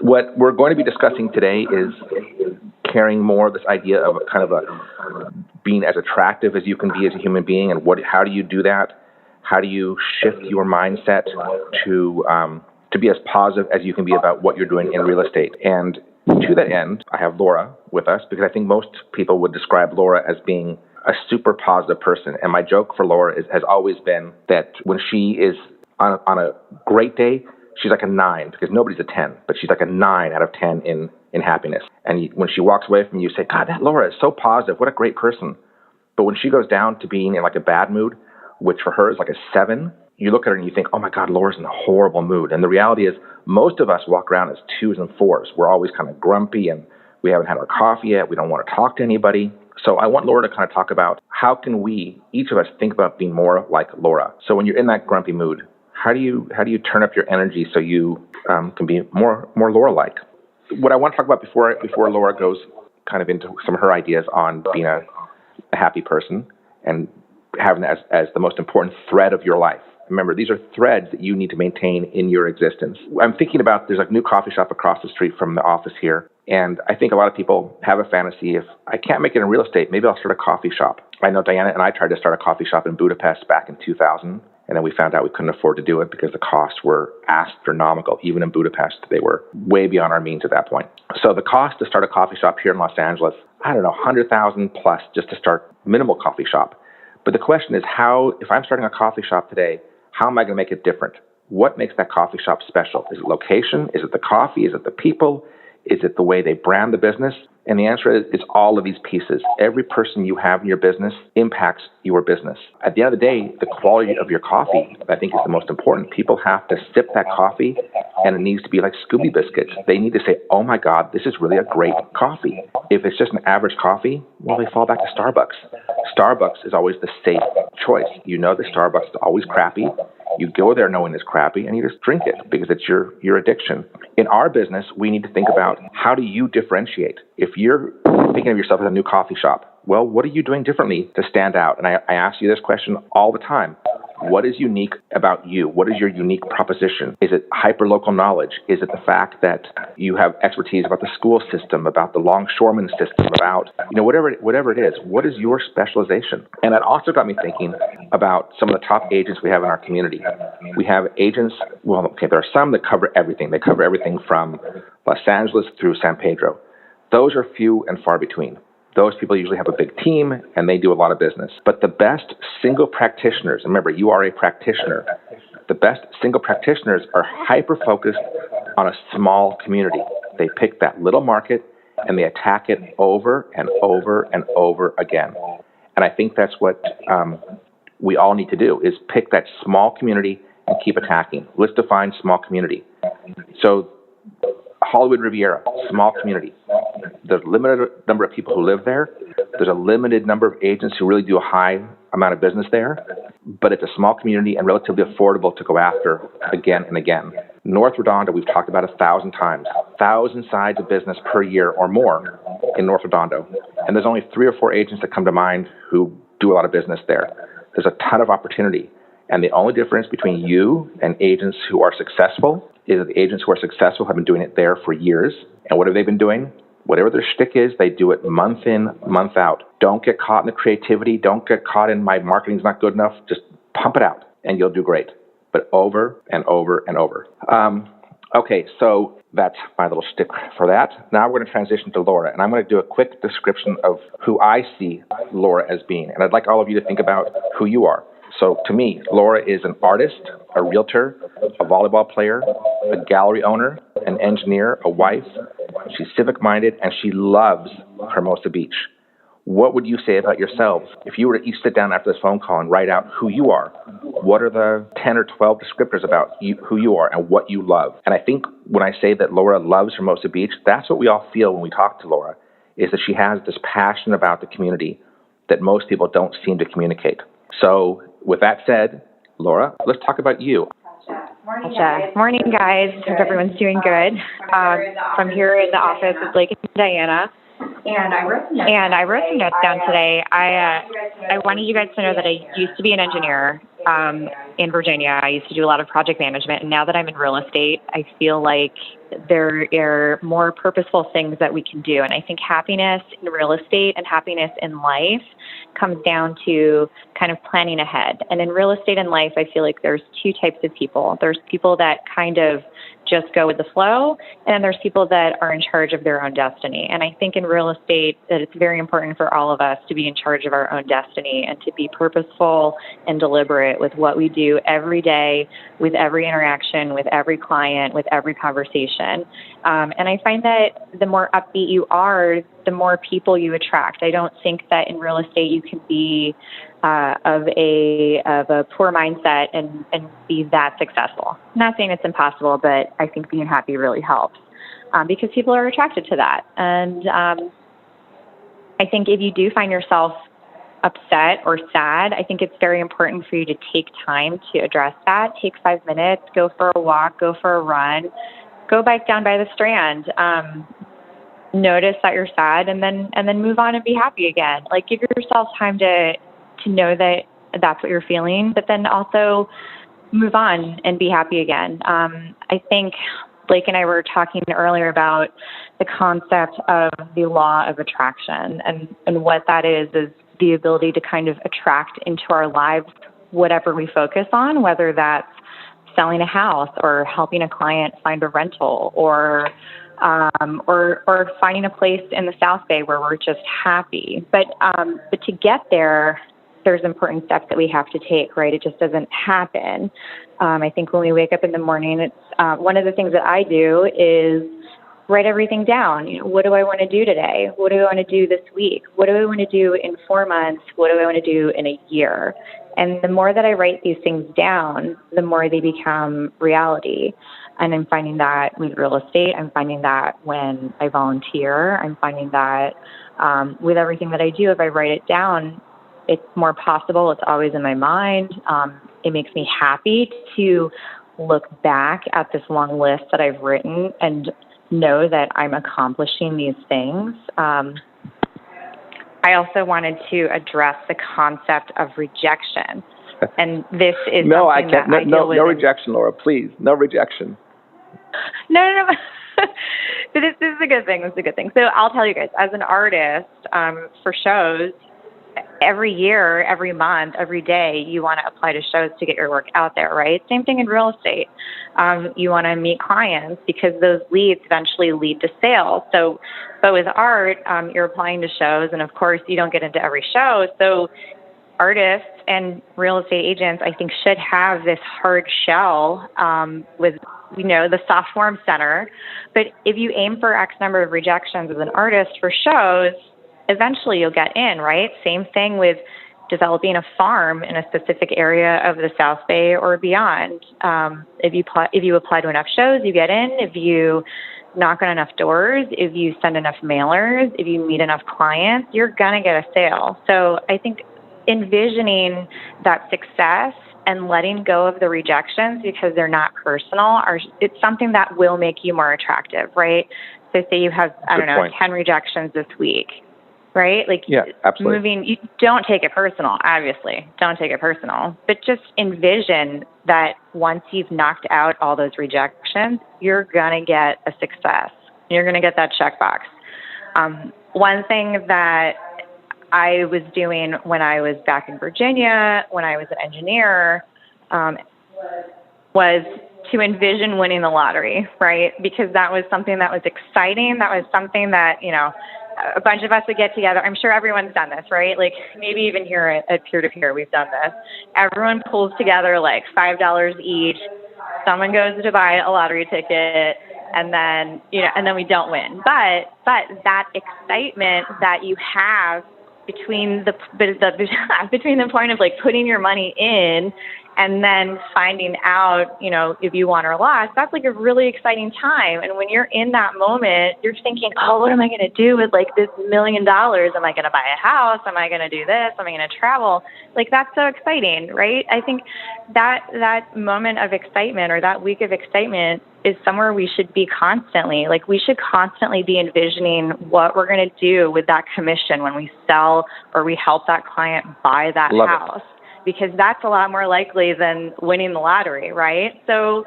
What we're going to be discussing today is carrying more of this idea of being as attractive as you can be as a human being, and how do you do that? How do you shift your mindset to be as positive as you can be about what you're doing in real estate? And to that end, I have Laura with us because I think most people would describe Laura as being a super positive person. And my joke for Laura has always been that when she is on a great day, she's like a 9, because nobody's a 10, but she's like a 9 out of 10 in happiness. And when she walks away from you, you say, God, that Laura is so positive. What a great person. But when she goes down to being in like a bad mood, which for her is like a 7, you look at her and you think, oh my God, Laura's in a horrible mood. And the reality is most of us walk around as 2s and 4s. We're always kind of grumpy and we haven't had our coffee yet. We don't want to talk to anybody. So I want Laura to kind of talk about how can we, each of us, think about being more like Laura. So when you're in that grumpy mood, how do you turn up your energy so you can be more Laura-like? What I want to talk about before Laura goes kind of into some of her ideas on being a happy person and having that as the most important thread of your life. Remember, these are threads that you need to maintain in your existence. I'm thinking about, there's a new coffee shop across the street from the office here. And I think a lot of people have a fantasy, if I can't make it in real estate, maybe I'll start a coffee shop. I know Diana and I tried to start a coffee shop in Budapest back in 2000. And then we found out we couldn't afford to do it because the costs were astronomical. Even in Budapest, they were way beyond our means at that point. So the cost to start a coffee shop here in Los Angeles, I don't know, 100,000 plus just to start minimal coffee shop. But the question is if I'm starting a coffee shop today, how am I going to make it different? What makes that coffee shop special? Is it location? Is it the coffee? Is it the people? Is it the way they brand the business? And the answer is it's all of these pieces. Every person you have in your business impacts your business. At the end of the day, the quality of your coffee, I think, is the most important. People have to sip that coffee, and it needs to be like Scooby biscuits. They need to say, oh my God, this is really a great coffee. If it's just an average coffee, well, they fall back to Starbucks. Starbucks is always the safe choice. You know that Starbucks is always crappy. You go there knowing it's crappy, and you just drink it because it's your addiction. In our business, we need to think about, how do you differentiate? If you're thinking of yourself as a new coffee shop, well, what are you doing differently to stand out? And I ask you this question all the time. What is unique about you? What is your unique proposition? Is it hyper-local knowledge? Is it the fact that you have expertise about the school system, about the longshoreman system, about, whatever it is? What is your specialization? And that also got me thinking about some of the top agents we have in our community. We have agents, there are some that cover everything. They cover everything from Los Angeles through San Pedro. Those are few and far between. Those people usually have a big team, and they do a lot of business. But the best single practitioners, remember, you are a practitioner. The best single practitioners are hyper-focused on a small community. They pick that little market, and they attack it over and over and over again. And I think that's what we all need to do, is pick that small community and keep attacking. Let's define small community. So Hollywood Riviera, small community. There's a limited number of people who live there. There's a limited number of agents who really do a high amount of business there. But it's a small community and relatively affordable to go after again and again. North Redondo, we've talked about 1,000 times. 1,000 sides of business per year or more in North Redondo. And there's only 3 or 4 agents that come to mind who do a lot of business there. There's a ton of opportunity. And the only difference between you and agents who are successful is that the agents who are successful have been doing it there for years. And what have they been doing? Whatever their shtick is, they do it month in, month out. Don't get caught in the creativity. Don't get caught in my marketing's not good enough. Just pump it out and you'll do great. But over and over and over. Okay, so that's my little shtick for that. Now we're going to transition to Laura, and I'm going to do a quick description of who I see Laura as being. And I'd like all of you to think about who you are. So to me, Laura is an artist, a realtor, a volleyball player, a gallery owner, an engineer, a wife. She's civic-minded, and she loves Hermosa Beach. What would you say about yourselves? If you were to each sit down after this phone call and write out who you are, what are the 10 or 12 descriptors about who you are and what you love? And I think when I say that Laura loves Hermosa Beach, that's what we all feel when we talk to Laura, is that she has this passion about the community that most people don't seem to communicate. So with that said, Laura, let's talk about you. Gotcha. Morning, guys. Hope everyone's doing good. So I'm here in the office with Blake and Diana. And I wrote some notes down today. I wanted you guys to know that I used to be an engineer, in Virginia, I used to do a lot of project management. And now that I'm in real estate, I feel like there are more purposeful things that we can do. And I think happiness in real estate and happiness in life comes down to kind of planning ahead. And in real estate and life, I feel like there's two types of people. There's people that kind of just go with the flow, and then there's people that are in charge of their own destiny. And I think in real estate that it's very important for all of us to be in charge of our own destiny and to be purposeful and deliberate with what we do every day, with every interaction, with every client, with every conversation. And I find that the more upbeat you are, the more people you attract. I don't think that in real estate you can be of a poor mindset and be that successful. I'm not saying it's impossible, but I think being happy really helps because people are attracted to that. And I think if you do find yourself upset or sad, I think it's very important for you to take time to address that. Take 5 minutes, go for a walk, go for a run, go bike down by the Strand. Notice that you're sad and then move on and be happy again. Like give yourself time to know that that's what you're feeling, but then also move on and be happy again. I think Blake and I were talking earlier about the concept of the law of attraction, and what that is the ability to kind of attract into our lives whatever we focus on, whether that's selling a house or helping a client find a rental or finding a place in the South Bay where we're just happy. But to get there, there's important steps that we have to take, right? It just doesn't happen. I think when we wake up in the morning, it's one of the things that I do is write everything down. You know, what do I want to do today? What do I want to do this week? What do I want to do in 4 months? What do I want to do in a year? And the more that I write these things down, the more they become reality. And I'm finding that with real estate. I'm finding that when I volunteer. I'm finding that with everything that I do, if I write it down, it's more possible. It's always in my mind. It makes me happy to look back at this long list that I've written and know that I'm accomplishing these things. I also wanted to address the concept of rejection. And this is no, I something can't. that I deal with. No rejection, Laura, please. No rejection. No. But this is a good thing. This is a good thing. So I'll tell you guys, as an artist, for shows, every year, every month, every day, you want to apply to shows to get your work out there, right? Same thing in real estate. You want to meet clients because those leads eventually lead to sales. So, but with art, you're applying to shows, and of course, you don't get into every show. So artists and real estate agents, I think, should have this hard shell with, the soft warm center. But if you aim for X number of rejections as an artist for shows, eventually you'll get in, right? Same thing with developing a farm in a specific area of the South Bay or beyond. If you apply to enough shows, you get in. If you knock on enough doors, if you send enough mailers, if you meet enough clients, you're going to get a sale. So I think envisioning that success and letting go of the rejections because they're not personal, it's something that will make you more attractive, right? So say you have, 10 rejections this week, right? Like, yeah, absolutely. you don't take it personal, obviously. Don't take it personal. But just envision that once you've knocked out all those rejections, you're going to get a success. You're going to get that checkbox. One thing that I was doing when I was back in Virginia, when I was an engineer, was to envision winning the lottery, right? Because that was something that was exciting. That was something that, a bunch of us would get together. I'm sure everyone's done this, right? Like maybe even here at Peer-to-Peer, we've done this. Everyone pulls together like $5 each. Someone goes to buy a lottery ticket, and then, and then we don't win. But that excitement that you have between the point of like putting your money in and then finding out, if you won or lost, that's like a really exciting time. And when you're in that moment, you're thinking, oh, what am I going to do with like this $1 million? Am I going to buy a house? Am I going to do this? Am I going to travel? Like, that's so exciting, right? I think that moment of excitement or that week of excitement is somewhere we should be constantly. Like, we should constantly be envisioning what we're going to do with that commission when we sell or we help that client buy that house. because that's a lot more likely than winning the lottery, right? So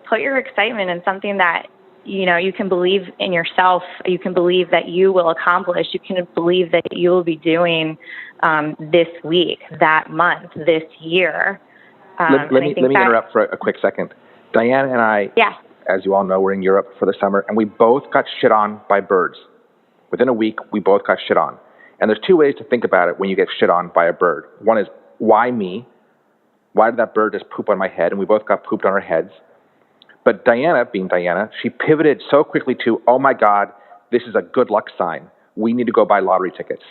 put your excitement in something that, you can believe in yourself. You can believe that you will accomplish. You can believe that you will be doing this week, that month, this year. Let me interrupt for a quick second. Diane and I, as you all know, we're in Europe for the summer, and we both got shit on by birds. Within a week, we both got shit on. And there's two ways to think about it when you get shit on by a bird. One is, why me? Why did that bird just poop on my head? And we both got pooped on our heads. But Diana, being Diana, she pivoted so quickly to, oh my God, this is a good luck sign. We need to go buy lottery tickets.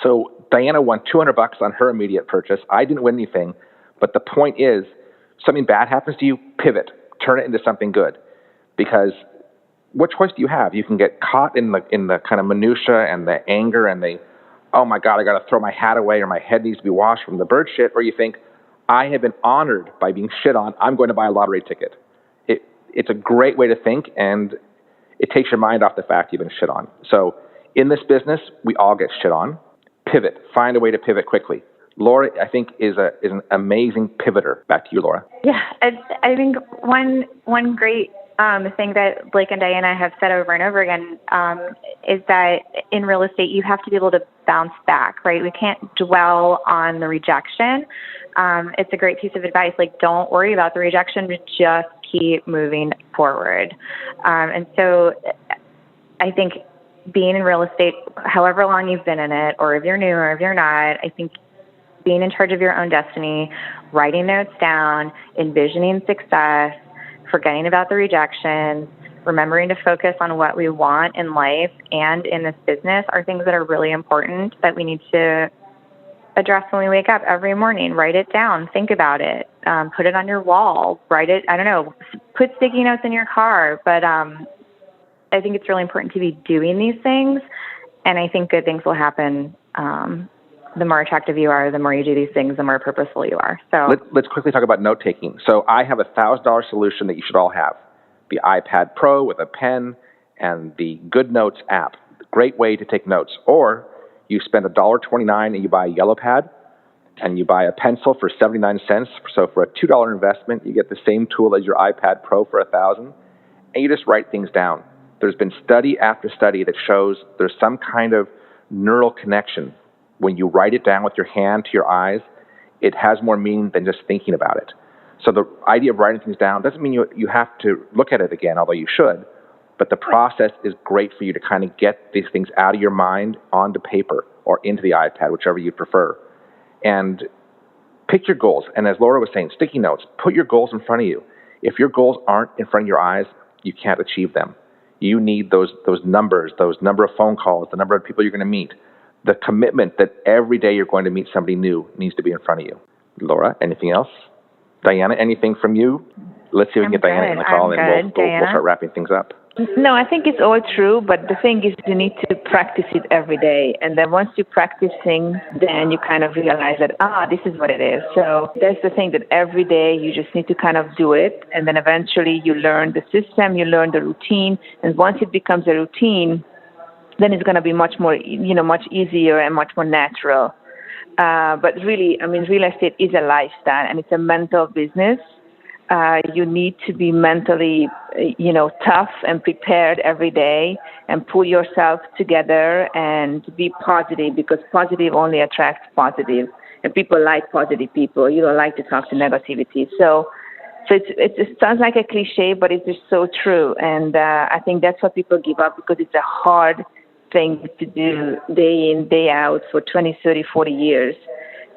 So Diana won $200 on her immediate purchase. I didn't win anything. But the point is, something bad happens to you, pivot, turn it into something good. Because what choice do you have? You can get caught in the kind of minutia and the anger and the, oh my God, I got to throw my hat away or my head needs to be washed from the bird shit. Or you think, I have been honored by being shit on. I'm going to buy a lottery ticket. It's a great way to think, and it takes your mind off the fact you've been shit on. So in this business, we all get shit on. Pivot. Find a way to pivot quickly. Laura, I think, is an amazing pivoter. Back to you, Laura. Yeah, I think one great thing that Blake and Diana have said over and over again is that in real estate, you have to be able to bounce back, right? We can't dwell on the rejection. It's a great piece of advice. Like, don't worry about the rejection, but just keep moving forward. And so I think being in real estate, however long you've been in it, or if you're new or if you're not, I think being in charge of your own destiny, writing notes down, envisioning success, forgetting about the rejections, remembering to focus on what we want in life and in this business are things that are really important that we need to address when we wake up every morning. Write it down. Think about it. Put it on your wall. Write it. I don't know. Put sticky notes in your car. But I think it's really important to be doing these things. And I think good things will happen. The more attractive you are, the more you do these things, the more purposeful you are. So let's quickly talk about note taking. So I have a $1,000 solution that you should all have: the iPad Pro with a pen and the Good Notes app. Great way to take notes. Or you spend $1.29 and you buy a yellow pad and you buy a pencil for 79 cents. So for a $2 investment, you get the same tool as your iPad Pro for $1,000, and you just write things down. There's been study after study that shows there's some kind of neural connection. When you write it down with your hand to your eyes, it has more meaning than just thinking about it. So the idea of writing things down doesn't mean you have to look at it again, although you should, but the process is great for you to kind of get these things out of your mind onto paper or into the iPad, whichever you prefer. And pick your goals. And as Laura was saying, sticky notes, put your goals in front of you. If your goals aren't in front of your eyes, you can't achieve them. You need those numbers, those number of phone calls, the number of people you're going to meet. The commitment that every day you're going to meet somebody new needs to be in front of you. Laura, anything else? Diana, anything from you? Let's see if we can get Diana in the call, and we'll start wrapping things up. No, I think it's all true, but the thing is you need to practice it every day. And then once you practice things, then you kind of realize that, this is what it is. So that's the thing, that every day you just need to kind of do it. And then eventually you learn the system, you learn the routine. And once it becomes a routine, then it's going to be much more, much easier and much more natural. But really, real estate is a lifestyle and it's a mental business. You need to be mentally, tough and prepared every day and pull yourself together and be positive, because positive only attracts positive. And people like positive people. You don't like to talk to negativity. So it sounds like a cliche, but it's just so true. And I think that's why people give up, because it's a hard thing to do day in, day out for 20, 30, 40 years.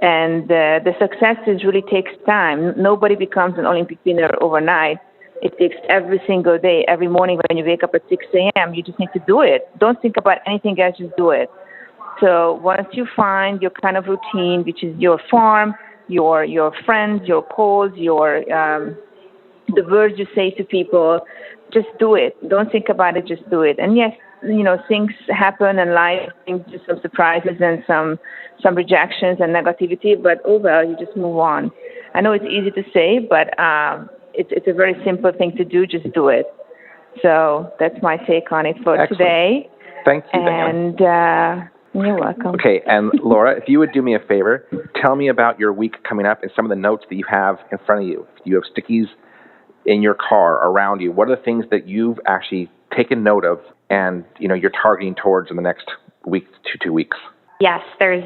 And the success really takes time. Nobody becomes an Olympic winner overnight. It takes every single day, every morning when you wake up at 6 a.m., you just need to do it. Don't think about anything else, just do it. So once you find your kind of routine, which is your farm, your friends, your calls, the words you say to people, just do it. Don't think about it, just do it. And yes, things happen in life, things do some surprises and some rejections and negativity, but overall, you just move on. I know it's easy to say, but it's a very simple thing to do. Just do it. So that's my take on it for Excellent. today. Thank you, and You're welcome. Okay, and Laura, if you would do me a favor, tell me about your week coming up and some of the notes that you have in front of you. If you have stickies in your car around you, what are the things that you've actually taken note of and you're targeting towards in the next week to 2 weeks? Yes, there's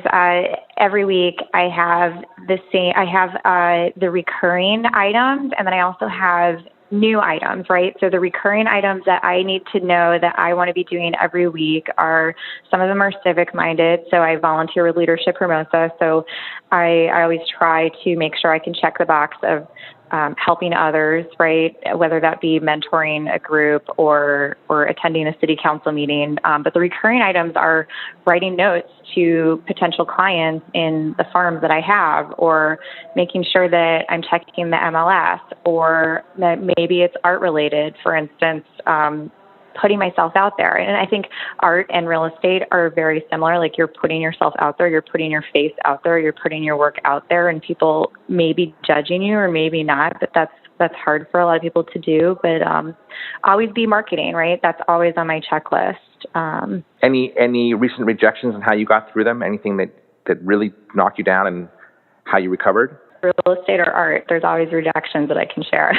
every week I have the same. I have the recurring items, and then I also have new items, right? So the recurring items that I need to know that I want to be doing every week are, some of them are civic minded. So I volunteer with Leadership Hermosa. So I always try to make sure I can check the box of helping others, right? Whether that be mentoring a group or attending a city council meeting. But the recurring items are writing notes to potential clients in the farms that I have, or making sure that I'm checking the MLS, or that maybe it's art related, for instance, putting myself out there. And I think art and real estate are very similar. Like, you're putting yourself out there, you're putting your face out there, you're putting your work out there, and people may be judging you or maybe not, but that's hard for a lot of people to do. But always be marketing, right? That's always on my checklist. Any recent rejections and how you got through them? Anything that really knocked you down and how you recovered? Real estate or art, there's always rejections that I can share.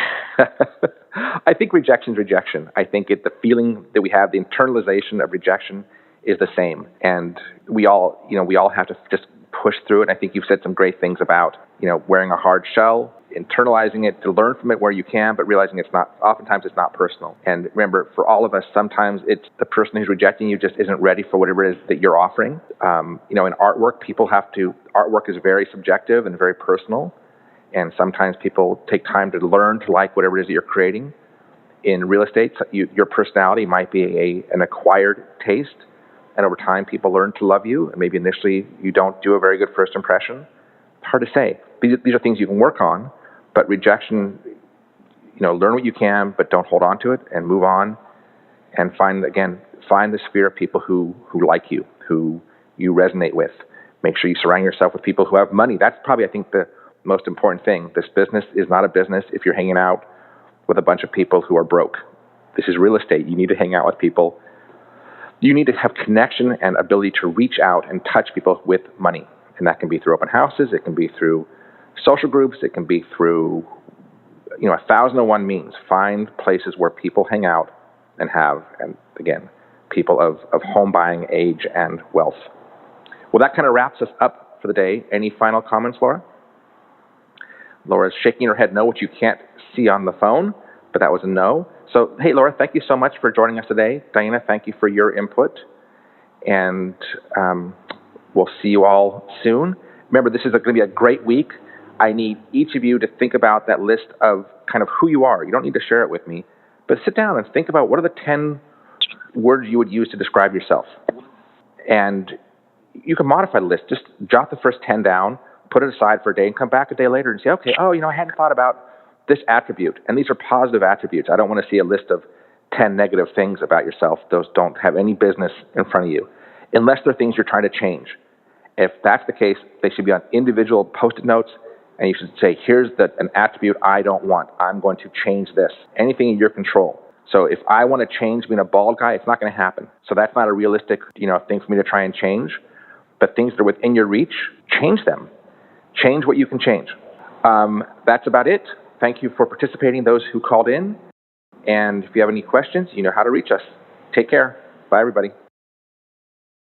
I think rejection's rejection. I think the feeling that we have, the internalization of rejection, is the same, and we all have to just push through it. I think you've said some great things about wearing a hard shell, internalizing it to learn from it where you can, but realizing oftentimes it's not personal. And remember, for all of us, sometimes it's the person who's rejecting you just isn't ready for whatever it is that you're offering. In artwork, artwork is very subjective and very personal. And sometimes people take time to learn to like whatever it is that you're creating. In real estate, your personality might be an acquired taste. And over time, people learn to love you. And maybe initially you don't do a very good first impression. Hard to say. These are things you can work on. But rejection, learn what you can, but don't hold on to it, and move on. And find the sphere of people who like you, who you resonate with. Make sure you surround yourself with people who have money. That's probably, I think, the most important thing. This business is not a business if you're hanging out with a bunch of people who are broke. This is real estate. You need to hang out with people. You need to have connection and ability to reach out and touch people with money. And that can be through open houses. It can be through social groups. It can be through, 1,001 means. Find places where people hang out and again, people of home buying age and wealth. Well, that kind of wraps us up for the day. Any final comments, Laura? Laura's shaking her head no, which you can't see on the phone, but that was a no. So, hey, Laura, thank you so much for joining us today. Diana, thank you for your input. And we'll see you all soon. Remember, this is going to be a great week. I need each of you to think about that list of kind of who you are. You don't need to share it with me, but sit down and think about what are the 10 words you would use to describe yourself. And you can modify the list. Just jot the first 10 down, put it aside for a day, and come back a day later and say, okay, I hadn't thought about this attribute. And these are positive attributes. I don't want to see a list of 10 negative things about yourself. Those don't have any business in front of you, unless they're things you're trying to change. If that's the case, they should be on individual Post-it notes, and you should say, here's an attribute I don't want. I'm going to change this. Anything in your control. So if I want to change being a bald guy, it's not going to happen. So that's not a realistic, thing for me to try and change. But things that are within your reach, change them. Change what you can change. That's about it. Thank you for participating, those who called in. And if you have any questions, you know how to reach us. Take care. Bye, everybody.